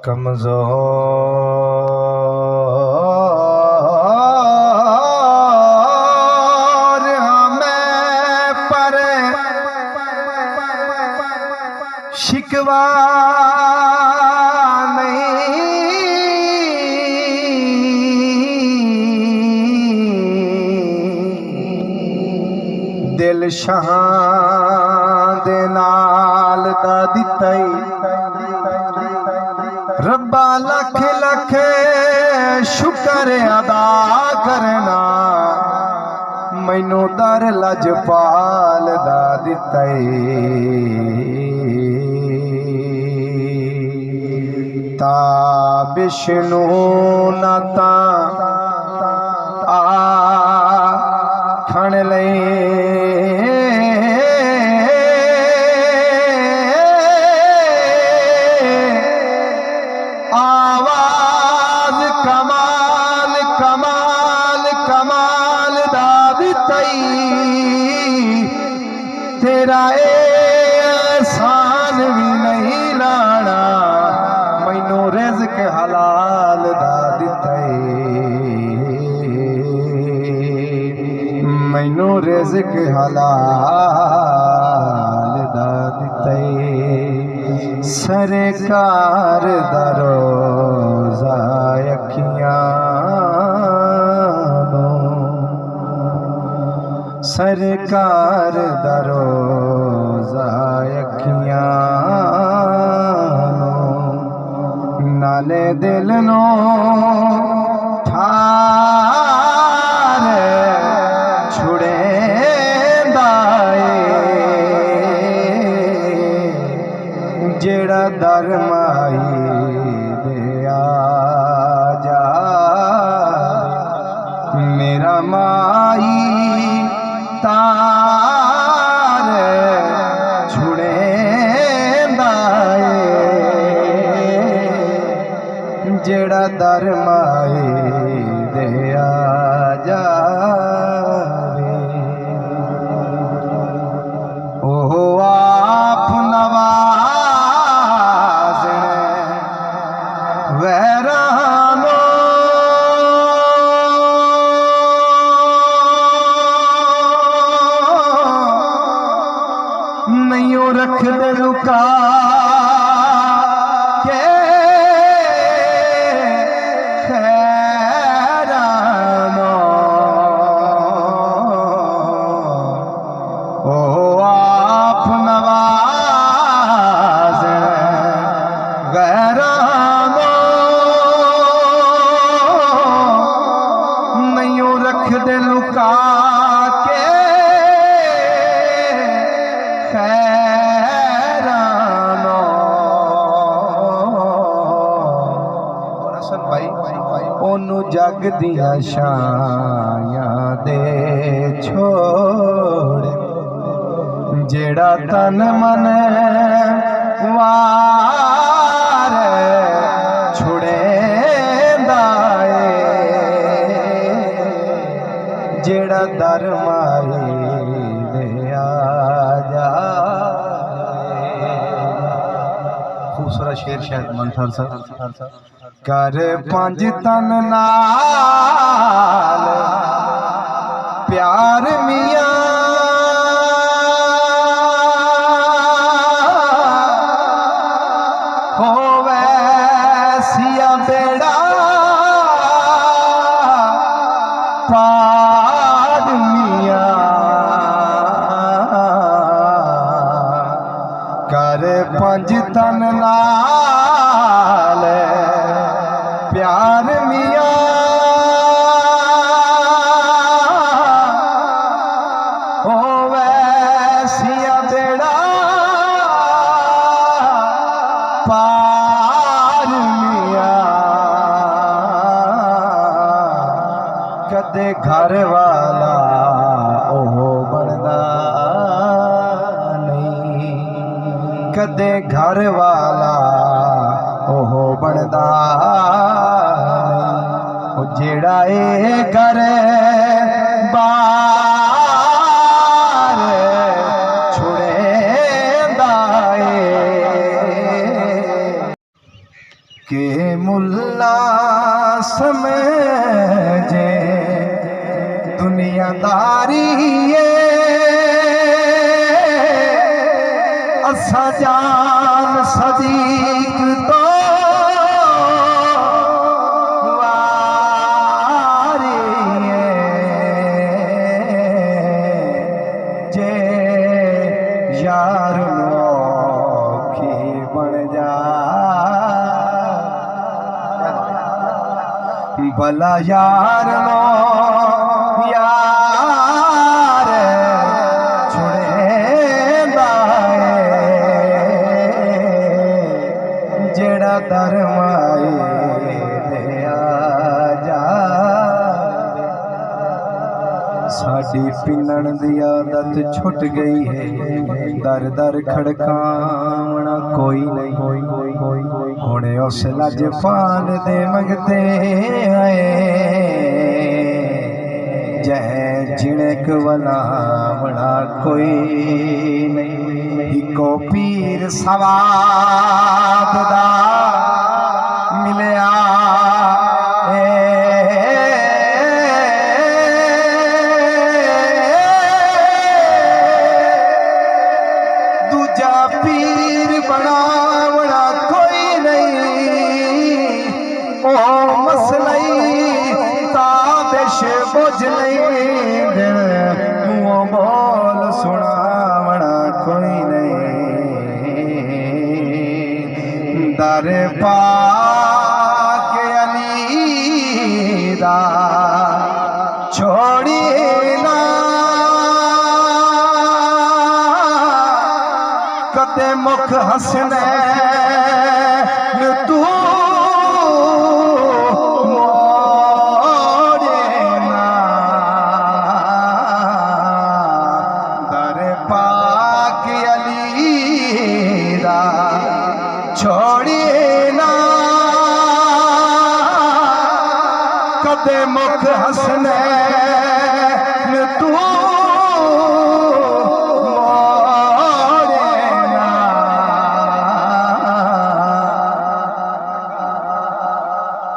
कमजोर हमें पर शिकवा नहीं, दिल शाहां दे नाल दा दित्ता रब्बा लख लख शुक्र अदा करना, मैनू दर लजपाल दा दित्ता ता विष्णु ना ता आखण ले आवाज कमाल कमाल कमाल दा दित्ताई, तेरा एहसान भी नहीं लाना, मैनू रिज़्क हलाल दा दित्ताई, मैनू रिज़्क हलाल दा दित्ताई। सरकार दा रोज़ा अखियां सरकार दा रोज़ा अखियां नाले दिल नो ठारे छुड़े जेड़ा दर माई दे आ जा, मेरा माई तार छुड़े जेड़ा दर माई दे आ जा। ओह आप नवाज़ वैरानो नहीं रख दे रुका के खैरानो। ओ आप नवाज़ गैरानो नहीं रख दे लुका के खैरानो। और असन भाई ओनू जग दिया शायां दे छोड़, जेड़ा तन मन वार छुड़े दाए, जेड़ा दर माई दे आ जा। खूबसूरत शेर शायद मंथर सा कर पंज तन नाल प्यार मियां बेड़ा पार मियां कर पंज तन नाल प्यार मियां होवे सिया बेड़ा पार मियां। कदे घर वाला ओह बनदा नहीं, कदे घर वाला ओह बनदा नहीं, जेड़ा ए घर दारी असा जान सदीक तो वारी जे यार नौखी बन जा भला यार नो यार छुड़ेंदा जेड़ा धर्माए दिया जा साडी पिनण दी आदत छुट गई है दर दर खड़कावना कोई नहीं हुणे उस लजपान दे मंगते आए जह जिणक वलावना कोई नहीं इको पीर सवाब दा मिलया दूजा पीर बनावना कोई नहीं ओ मसलाई ताबिश बुझ नहीं मुँह बोल सुनावना कोई नहीं दर पाक अली दा छोड़ी ना कदे मुख हसने तू मोड़े ना दर पाक अली दा छोड़ी ना कदे मुख हसने तू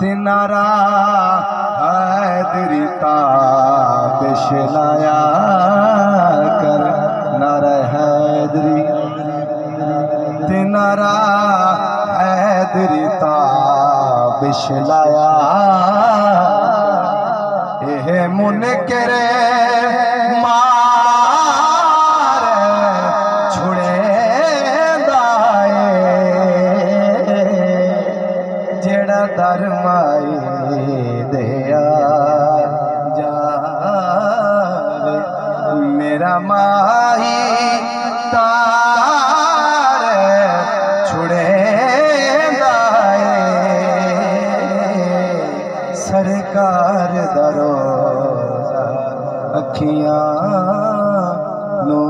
तिनारा हैदरी ताबिश लाया कर नारा हैदरी तिनारा हैदरी ताबिश लाया एह मुनकर मार छुड़े जेड़ा धर्माए दिया जा मेरा माही तार छुड़े सरकार दरो अखियां नो